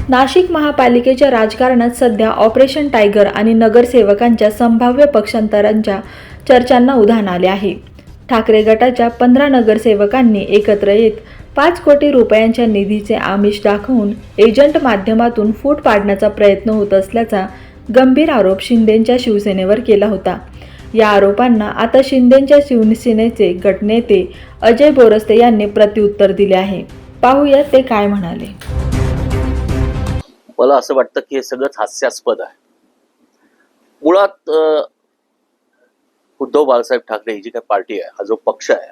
नाशिक महापालिकेच्या राजकारणात सध्या ऑपरेशन टायगर आणि नगरसेवकांच्या संभाव्य पक्षांतरांच्या चर्चांना उधाण आले आहे. ठाकरे गटाच्या 15 नगरसेवकांनी एकत्र येत 5 कोटी रुपयांच्या निधीचे आमिष दाखवून एजंट माध्यमातून फूट पाडण्याचा प्रयत्न होत असल्याचा गंभीर आरोप शिंदेंच्या शिवसेनेवर केला होता. या आरोपांना आता शिंदेंच्या शिवसेनेचे गटनेते अजय बोरस्ते यांनी प्रत्युत्तर दिले आहे. पाहूया ते काय म्हणाले. मला असं वाटतं की हे सगळंच हास्यास्पद आहे. मुळात उद्धव बाळासाहेब ठाकरे ही जी काही पार्टी आहे, हा जो पक्ष आहे,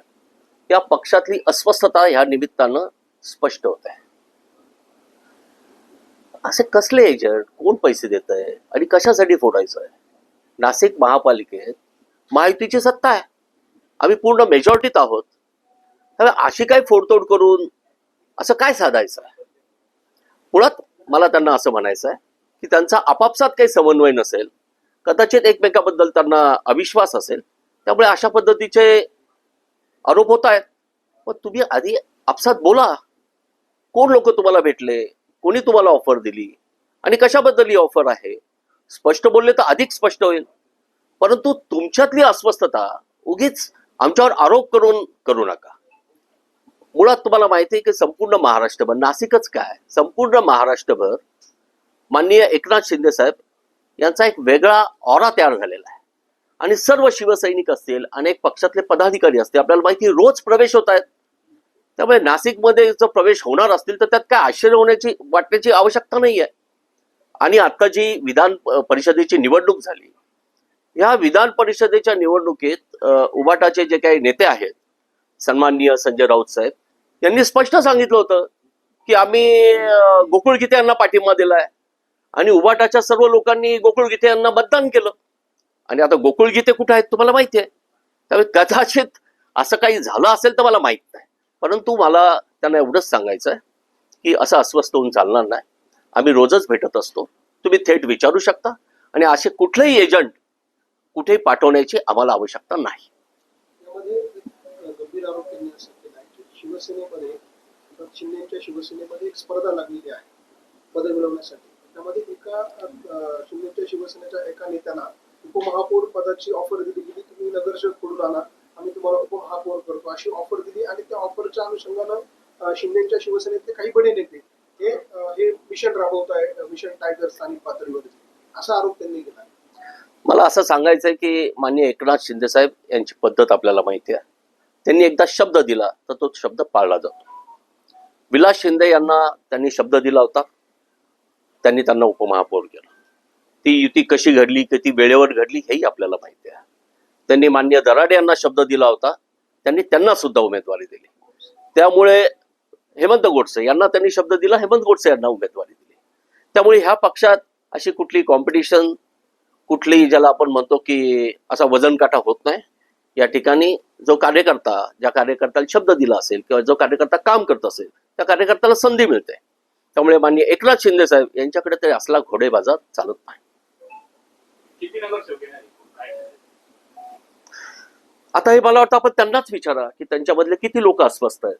या पक्षातली अस्वस्थता ह्या निमित्तानं स्पष्ट होत आहे. असे कसले एजंट, कोण पैसे देत आहे आणि कशासाठी फोडायचं आहे? नाशिक महापालिकेत महायुतीची सत्ता आहे, आम्ही पूर्ण मेजॉरिटीत आहोत. त्यामुळे अशी काय फोडतोड करून असं काय साधायचं आहे? मुळात मला त्यांना असं म्हणायचं आहे की त्यांचा आपापसात काही समन्वय नसेल, कदाचित एकमेकाबद्दल त्यांना अविश्वास असेल, त्यामुळे अशा पद्धतीचे आरोप होत आहेत. पण तुम्ही आधी आपसात बोला. कोण लोक तुम्हाला भेटले, कोणी तुम्हाला ऑफर दिली आणि कशाबद्दल ही ऑफर आहे, स्पष्ट बोलले तर अधिक स्पष्ट होईल. परंतु तुमच्यातली अस्वस्थता उगीच आमच्यावर आरोप करून करू नका. मुळात तुम्हाला माहिती आहे की संपूर्ण महाराष्ट्रभर, नाशिकच काय, संपूर्ण महाराष्ट्रभर माननीय एकनाथ शिंदे साहेब यांचा एक वेगळा ऑरा तयार झालेला आहे. आणि सर्व शिवसैनिक असतील, अनेक पक्षातले पदाधिकारी असतील, आपल्याला माहिती रोज प्रवेश होत आहेत. त्यामुळे नाशिकमध्ये जर प्रवेश होणार असतील तर त्यात काय आश्चर्य वाटण्याची आवश्यकता नाही आहे. आणि आता जी विधान परिषदेची निवडणूक झाली, ह्या विधान परिषदेच्या निवडणुकीत उबाटाचे जे काही नेते आहेत, सन्माननीय संजय राऊत साहेब यांनी स्पष्ट सांगितलं होतं की आम्ही गोकुळ गीते यांना पाठिंबा दिलाय आणि उबाटाच्या सर्व लोकांनी गोकुळ गीते यांना मतदान केलं. आणि आता गोकुळ गीते कुठे आहेत तुम्हाला माहिती आहे. त्यामुळे कदाचित असं काही झालं असेल तर मला माहित नाही. परंतु मला त्यांना एवढंच सांगायचं आहे की असं अस्वस्थ होऊन चालणार नाही. आम्ही रोजच भेटत असतो, तुम्ही थेट विचारू शकता. आणि असे कुठलेही एजंट कुठेही पाठवण्याची आम्हाला आवश्यकता नाही. शिवसेनेमध्ये शिंदेच्या शिवसेनेमध्ये एक स्पर्धा लागलेली आहे पद मिळवण्यासाठी. त्यामध्ये एका शिंदेच्या शिवसेनेच्या एका नेत्याला उपमहापौर पदाची ऑफर दिली गेली. तुम्ही नगरसेवक कडून आणा, आम्ही तुम्हाला उपमहापौर करतो अशी ऑफर दिली. आणि त्या ऑफरच्या अनुषंगानं शिंदेच्या शिवसेनेतले काही बडे नेते हे मिशन राबवत आहे, मिशन टायगर स्थानिक पातळीवर, असा आरोप त्यांनी केला. मला असं सांगायचंय की माननीय एकनाथ शिंदे साहेब यांची पद्धत आपल्याला माहिती आहे. त्यांनी एकदा शब्द दिला तर तो शब्द पाळला जातो. विलास शिंदे यांना त्यांनी शब्द दिला होता, त्यांनी त्यांना उपमहापौर केलं. ती युती कशी घडली, किती वेळेवर घडली हेही आपल्याला माहिती आहे. त्यांनी माननीय दराडे यांना शब्द दिला होता, त्यांनी त्यांना सुद्धा उमेदवारी दिली. त्यामुळे हेमंत गोडसे यांना त्यांनी शब्द दिला, हेमंत गोडसे यांना उमेदवारी दिली. त्यामुळे ह्या पक्षात अशी कुठली कॉम्पिटिशन, कुठली ज्याला आपण म्हणतो की असा वजन काटा होत नाही. या ठिकाणी जो कार्यकर्ता, ज्या कार्यकर्त्याला शब्द दिला असेल किंवा जो कार्यकर्ता काम करत असेल, त्या कार्यकर्त्याला संधी मिळते. त्यामुळे माननीय एकनाथ शिंदे साहेब यांच्याकडे तरी असला घोडेबाजार चालत नाही. आता हे मला वाटतं आपण त्यांनाच विचारा की त्यांच्यामधले किती लोक अस्वस्थ आहेत.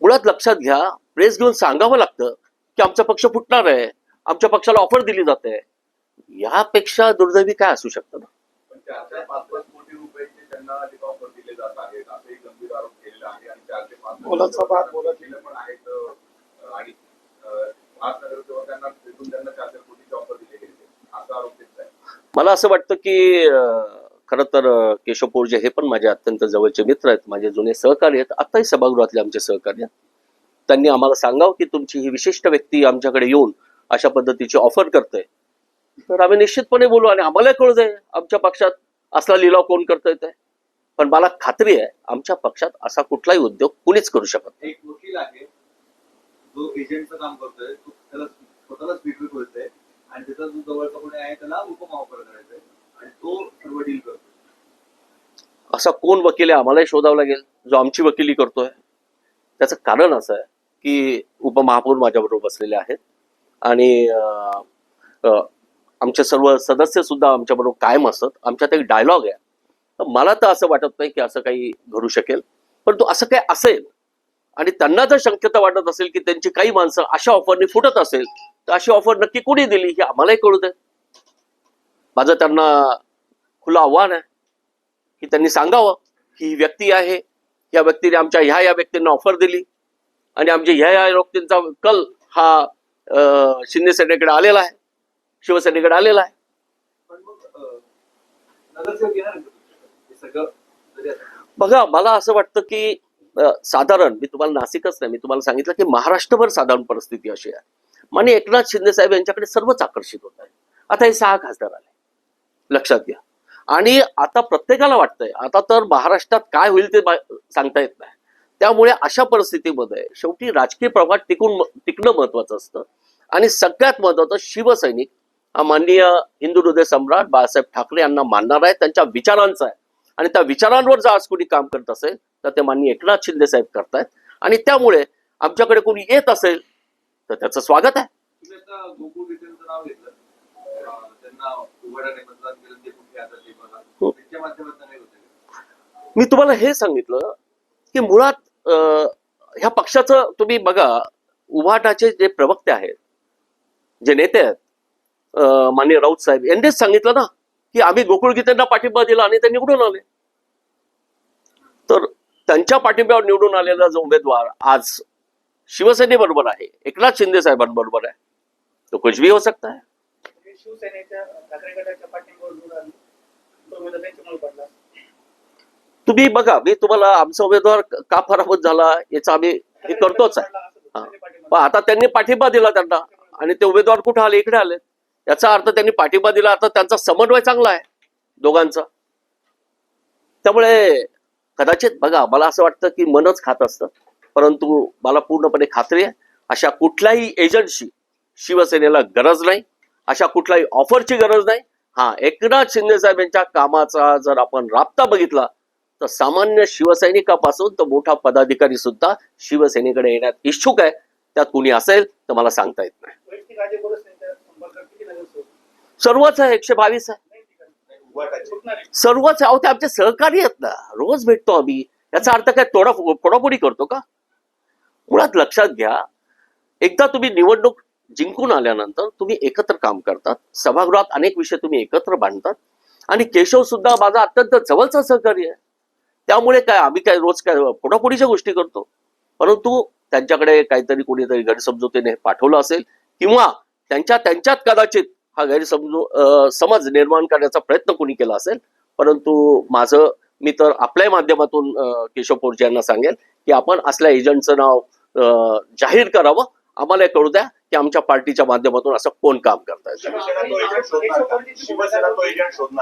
मुळात लक्षात घ्या, प्रेस घेऊन सांगावं लागतं की आमचा पक्ष फुटणार आहे, आमच्या पक्षाला ऑफर दिली जाते. यापेक्षा दुर्दैवी काय असू शकतं ना. मला असं वाटतं की खरं तर केशव पोरजे हे पण माझे अत्यंत जवळचे मित्र आहेत, माझे जुने सहकारी आहेत, आताही सभागृहातले आमचे सहकारी आहेत. त्यांनी आम्हाला सांगावं की तुमची ही विशिष्ट व्यक्ती आमच्याकडे येऊन अशा पद्धतीची ऑफर करते, तर आम्ही निश्चितपणे बोलू आणि आम्हाला कळू दे आमच्या पक्षात असला लिलाव कोण करतोय ते. पण मला खात्री आहे आमच्या पक्षात असा कुठलाही उद्योग कुणीच करू शकत नाही. एक वकील आहे जो एजंटचं काम करतोय, तो त्याला स्वतःला स्वीकृत होतोय आणि त्याचा जो जवळचा कोणी आहे त्याला उपमहापौर करायचंय आणि तो सर्व डील करतोय. असा कोण वकील आहे आम्हालाही शोधावं लागेल जो आमची वकिली करतोय. त्याचं कारण असं आहे की उपमहापौर माझ्याबरोबर बसलेले आहेत आणि आमचे सर्व सदस्य सुद्धा आमच्याबरोबर कायम असतात. आमच्यात एक डायलॉग आहे. मला तर असं वाटत नाही की असं काही घडू शकेल. परंतु असं काय असेल आणि त्यांना जर शक्यता वाटत असेल की त्यांची काही माणसं अशा ऑफरनी फुटत असेल तर अशी ऑफर नक्की कोणी दिली हे आम्हालाही कळू दे. माझं त्यांना खुलं आव्हान आहे की त्यांनी सांगावं की ही व्यक्ती आहे, या व्यक्तीने आमच्या ह्या व्यक्तींना ऑफर दिली आणि आमच्या ह्या व्यक्तींचा कल हा शिंदे सेनेकडे आलेला आहे, शिवसेनेकडे आलेला आहे. पण मग नगरसेवक येणार आहेत का? हे सगळं जरी असं- बघा, मला असं वाटतं की साधारण मी तुम्हाला नाशिकच नाही, मी तुम्हाला सांगितलं की महाराष्ट्रभर साधारण परिस्थिती अशी आहे. माननीय एकनाथ शिंदे साहेब यांच्याकडे सर्वच आकर्षित होत आहे. आता हे 6 खासदार आले, लक्षात घ्या. आणि आता प्रत्येकाला वाटतंय आता तर महाराष्ट्रात काय होईल ते सांगता येत नाही. त्यामुळे अशा परिस्थितीमध्ये शेवटी राजकीय प्रवाह टिकणं महत्वाचं असतं. आणि सगळ्यात महत्वाचं शिवसैनिक हा माननीय हिंदू हृदय सम्राट बाळासाहेब ठाकरे यांना मानणार आहे, त्यांच्या विचारांचा आहे. आणि त्या विचारांवर जर आज कोणी काम करत असेल तर ते माननीय एकनाथ शिंदे साहेब करतायत. आणि त्यामुळे आमच्याकडे कोणी येत असेल तर त्याचं स्वागत आहे. तुम्ही आता गोकुळ विटेंचं नाव घेतलं, त्यांना उघड्याने मतदान केलं, ते कुठे आता ते बघा, त्यांच्या माध्यमातून नाही होते. मी तुम्हाला हे सांगितलं की मुळात ह्या पक्षाचं तुम्ही बघा, उभाटाचे जे प्रवक्ते आहेत, जे नेते आहेत, माननीय राऊत साहेब यांनीच सांगितलं ना की आम्ही गोकुळ गीतेंना पाठिंबा दिला आणि ते निवडून आले. तर त्यांच्या पाठिंब्यावर निवडून आलेला जो उमेदवार आज शिवसेनेबरोबर आहे, एकनाथ शिंदे साहेबांबरोबर आहे, तो कुछ भी हो सकता है. शिवसेनेच्या ठाकरे गटाच्या पाठिंब्यावर निवडून आले, तो उमेदवार त्यांच्यामुळे पडला. तुम्ही बघा, मी तुम्हाला आमचा उमेदवार का पराभूत झाला याचा आम्ही हे करतोच आहे. पण आता त्यांनी पाठिंबा दिला त्यांना आणि ते उमेदवार कुठे आले, इकडे आले. याचा अर्थ त्यांनी पाठिंबा दिला, आता त्यांचा समन्वय चांगला आहे दोघांचा. त्यामुळे कदाचित बघा, मला असं वाटतं की मनच खात असतं, परंतु मला पूर्णपणे खात्री आहे अशा कुठल्याही एजंटशी शिवसेनेला गरज नाही, अशा कुठल्याही ऑफरची गरज नाही. हा, एकनाथ शिंदे साहेब यांच्या कामाचा जर आपण राबता बघितला तर सामान्य शिवसैनिकापासून तर मोठा पदाधिकारी सुद्धा शिवसेनेकडे येण्यात इच्छुक आहे. त्यात कुणी असेल तर मला सांगता येत नाही. वैयक्तिक अजय बोरसेंच्या संपर्कात किती नगरसेवक? सर्वच आहे, 122 आहे, सर्वच आहे. अहो, ते आमचे सहकारी आहेत ना, रोज भेटतो आम्ही. याचा अर्थ काय फोडाफोडी करतो का? मुळात लक्षात घ्या, एकदा तुम्ही निवडणूक जिंकून आल्यानंतर तुम्ही एकत्र काम करतात, सभागृहात अनेक विषय तुम्ही एकत्र मांडतात. आणि केशव सुद्धा माझा अत्यंत जवळचा सहकारी आहे. त्यामुळे काय आम्ही काय रोज काय फोडाफोडीच्या गोष्टी करतो, परंतु त्यांच्याकडे काहीतरी कोणीतरी गैरसमजुतीने पाठवलं असेल किंवा त्यांच्यात कदाचित हा समज निर्माण करण्याचा प्रयत्न कोणी केला असेल. परंतु मी तर आपल्या माध्यमातून केशव पोरजे यांना सांगेल की आपण असल्या एजंटचं नाव जाहीर करावं, आम्हाला कळू द्या की आमच्या पार्टीच्या माध्यमातून असं कोण काम करताय.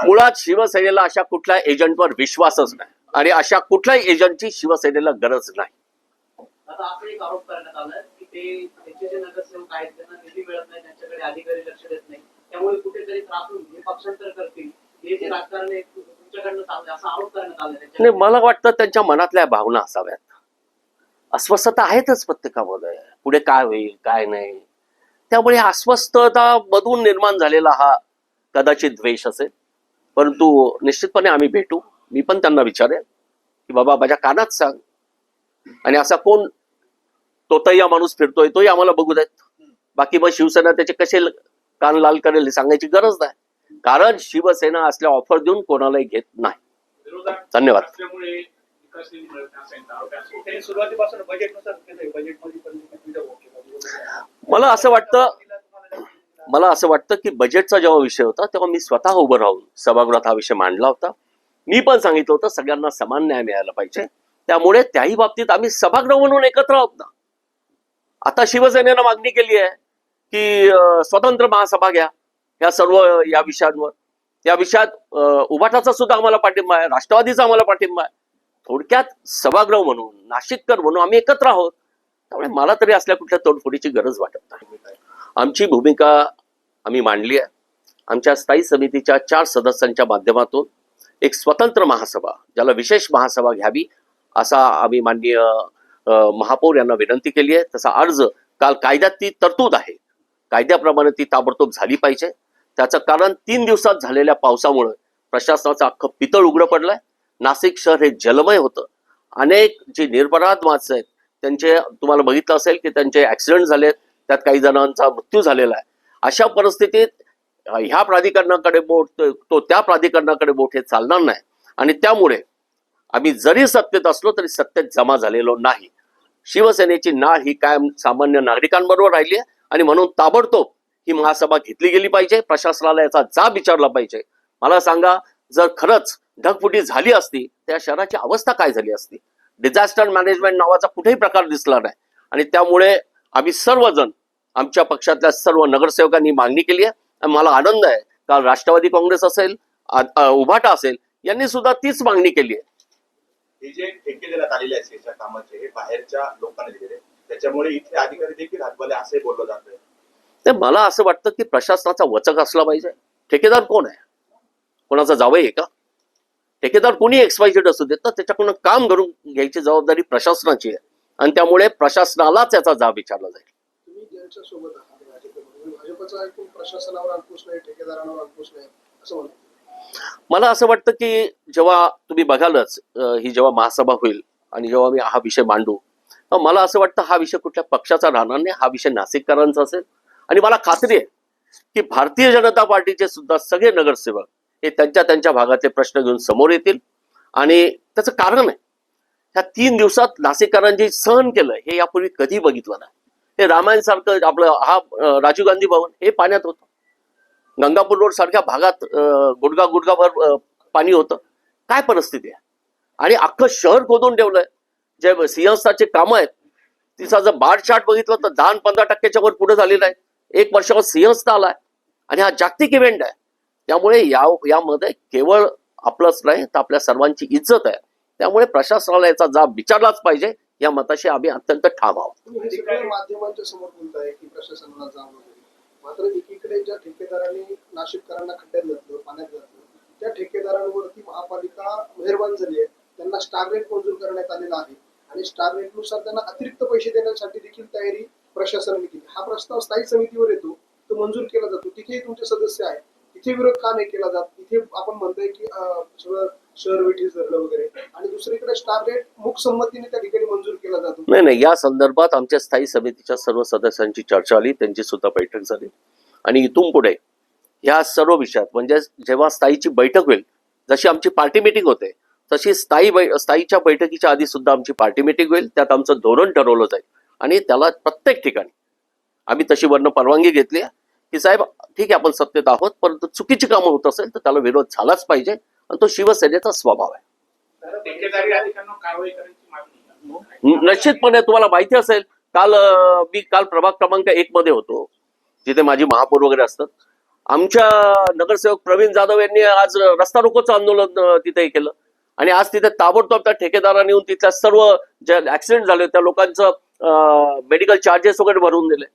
मुळात शिवसेनेला अशा कुठल्या एजंटवर विश्वासच नाही आणि अशा कुठल्याही एजंटची शिवसेनेला गरज नाही. आता आपण एक आरोप करण्यात आलाय की त्यांचे जे नगरसेवक आहेत त्यांना निधी मिळत नाही, त्यांच्याकडे अधिकारी लक्ष देत नाही, त्यामुळे कुठेतरी त्रासून हे पक्षांतर करतील, हे जे राजकारण आहे तुमच्याकडनं चाललंय असा आरोप करण्यात आलाय. नाही, मला वाटतं त्यांच्या मनातल्या भावना असाव्यात. अस्वस्थता आहेतच प्रत्येकामध्ये, पुढे काय होईल काय नाही. त्यामुळे अस्वस्थता मधून निर्माण झालेला हा कदाचित द्वेष असेल. परंतु निश्चितपणे आम्ही भेटू. मी पण त्यांना विचारेन की बाबा माझ्या कानात सांग, आणि असा कोण तोतैया माणूस फिरतोय तोही आम्हाला बघू देत. बाकी मग शिवसेना त्याचे कसे कान लाल करेल सांगायची गरज नाही, कारण शिवसेना असल्या ऑफर देऊन कोणालाही घेत नाही. धन्यवाद. सुरुवातीपासून बजेटनुसार बजेटमध्ये मला असं वाटतं की बजेटचा जेव्हा विषय होता तेव्हा मी स्वतः उभं राहून सभागृहात हा विषय मांडला होता. मी पण सांगितलं होतं सगळ्यांना समान न्याय मिळाला पाहिजे. त्यामुळे त्याही बाबतीत आम्ही सभागृह म्हणून एकत्र आहोत ना. आता शिवसेनेनं मागणी केली आहे की स्वतंत्र महासभा घ्या या सर्व या विषयांवर. या विषयात उभाटाचा सुद्धा आम्हाला पाठिंबा आहे, राष्ट्रवादीचा आम्हाला पाठिंबा आहे. थोडक्यात सभागृह म्हणून, नाशिककर म्हणून आम्ही एकत्र आहोत. त्यामुळे मला तरी असल्या कुठल्या तोडफोडीची गरज वाटत नाही. आमची भूमिका आम्ही मांडली आहे. आमच्या स्थायी समितीच्या 4 सदस्यांच्या माध्यमातून एक स्वतंत्र महासभा, ज्याला विशेष महासभा घ्यावी असा आम्ही माननीय महापौर यांना विनंती केली आहे. तसा अर्ज काल कायद्यात ती तरतूद आहे, कायद्याप्रमाणे ती ताबडतोब झाली पाहिजे. त्याचं कारण 3 दिवसात झालेल्या पावसामुळे प्रशासनाचं अख्खं पितळ उघडं पडलंय. नाशिक शहर हे जलमय होतं. अनेक जी निरपराध माणसं आहेत त्यांचे तुम्हाला बघितलं असेल की त्यांचे ऍक्सिडेंट झालेत, त्यात काही जणांचा मृत्यू झालेला आहे. अशा परिस्थितीत ह्या प्राधिकरणाकडे बोट तो त्या प्राधिकरणाकडे बोट हे चालणार नाही. आणि त्यामुळे आम्ही जरी सत्तेत असलो तरी सत्तेत जमा झालेलो नाही. शिवसेनेची नाळ ही कायम सामान्य नागरिकांबरोबर राहिली आहे आणि म्हणून ताबडतोब ही महासभा घेतली गेली पाहिजे. प्रशासनाला याचा जाब विचारला पाहिजे. मला सांगा, जर खरंच ढगफुटी झाली असती त्या शहराची अवस्था काय झाली असती? डिझास्टर मॅनेजमेंट नावाचा कुठेही प्रकार दिसला नाही. आणि त्यामुळे आम्ही सर्वजण, आमच्या पक्षातल्या सर्व नगरसेवकांनी मागणी केली आहे. आणि मला आनंद आहे, काल राष्ट्रवादी काँग्रेस असेल, उभाटा असेल, यांनी सुद्धा तीच मागणी केली आहे. हे जे ठेके देण्यात आलेले आहेत शेच्या कामाचे, हे बाहेरच्या लोकांना दिलेले, त्याच्यामुळे इथले अधिकारी देखील हातभाले असे बोललं जातंय. ते मला असं वाटतं की प्रशासनाचा वचक असला पाहिजे. ठेकेदार कोण आहे? कोणाचा जावई आहे का? ठेकेदार कोणी XYZ असू देत ना, त्याच्याकडून काम करून घ्यायची जबाबदारी प्रशासनाची आहे. आणि त्यामुळे प्रशासनालाच याचा जाब विचारला जाईल. तुम्ही ज्यांच्या सोबत आहात भाजपचा ऐकून प्रशासनावर अंकुश नाही, ठेकेदारांवर अंकुश नाही असं म्हणतात. मला असं वाटतं की जेव्हा तुम्ही बघालच ही जेव्हा महासभा होईल आणि जेव्हा मी हा विषय मांडू, तर मला असं वाटतं हा विषय कुठल्या पक्षाचा राहणार नाही, हा विषय नाशिककरांचा असेल. आणि मला खात्री आहे की भारतीय जनता पार्टीचे सुद्धा सगळे नगरसेवक हे त्यांच्या त्यांच्या भागातले प्रश्न घेऊन समोर येतील. आणि त्याचं कारण आहे, ह्या 3 दिवसात नाशिककरांनी सहन केलं हे यापूर्वी कधी बघितलं नाही. हे रामायण सारखं आपलं राजीव गांधी भवन हे पाण्यात होतं. गंगापूर रोड सारख्या भागात गुडघाभर पाणी होतं. काय परिस्थिती आहे? आणि अख्खं शहर खोदून ठेवलंय. जे सिंहस्थाचे कामं आहेत, तिचा जर बार चार्ट बघितलं तर 10-15% वर पुढे झालेला आहे. 1 वर्षावर सिंहस्थ आलाय आणि हा जागतिक इव्हेंट आहे. त्यामुळे यामध्ये केवळ आपलंच नाही तर आपल्या सर्वांची इज्जत आहे. त्यामुळे प्रशासनाला याचा जाब विचारलाच पाहिजे. या मताशी आम्ही अत्यंत ठाम आहोत. तुम्ही हे सगळं माध्यमांच्या समोर बोलताय की प्रशासनाला जाब वगैरे, मात्र एकीकडे ज्या ठेकेदारांनी नाशिककरांना खड्ड्यात घातलं, पाण्यात घातलं, त्या ठेकेदारांवरती महापालिका मेहरबान झाली आहे. त्यांना स्टार रेट मंजूर करण्यात आलेला आहे आणि स्टार रेटनुसार त्यांना अतिरिक्त पैसे देण्यासाठी देखील तयारी प्रशासनाने केली. हा प्रस्ताव स्थायी समितीवर येतो, तो मंजूर केला जातो, तिथेही तुमचे सदस्य आहेत. तिथे विरोध का नाही केला जात? इथे आपण म्हणतोय की सगळं शहर वेठीस धरलं वगैरे, आणि दुसरीकडे स्टार रेट मूकसंमतीने त्या ठिकाणी मंजूर केला जातो. नाही, या संदर्भात आमच्या स्थायी समितीच्या सर्व सदस्यांची चर्चा आली, त्यांची सुद्धा बैठक झाली. आणि इथून पुढे या सर्व विषयात म्हणजे जेव्हा स्थायीची बैठक होईल, जशी आमची पार्टी मिटिंग होते तशी स्थायीच्या बैठकीच्या आधी सुद्धा आमची पार्टी मिटिंग होईल. त्यात आमचं धोरण ठरवलं जाईल आणि त्याला प्रत्येक ठिकाणी आम्ही तशी वर्ण परवानगी घेतली आहे की साहेब ठीक आहे आपण सत्तेत आहोत, परंतु चुकीची कामं होत असेल तर त्याला विरोध झालाच पाहिजे. आणि तो शिवसेनेचा स्वभाव आहे. निश्चितपणे तुम्हाला माहिती असेल, मी काल प्रभाग क्रमांक 1 मध्ये होतो, जिथे माझी महापौर वगैरे असतात. आमच्या नगरसेवक प्रवीण जाधव यांनी आज रस्ता रोकोचं आंदोलन तिथे केलं आणि आज तिथे ताबडतोब त्या ठेकेदारांनी येऊन तिथल्या सर्व ज्या ऍक्सिडेंट झाले त्या लोकांचं मेडिकल चार्जेस वगैरे भरून दिले.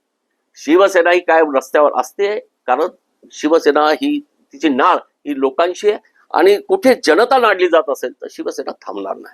शिवसेना ही कायम रस्त्यावर असते, कारण शिवसेना ही तिची नाळ ही लोकांशी आहे आणि कुठे जनता नाडली जात असेल तर शिवसेना थांबणार नाही.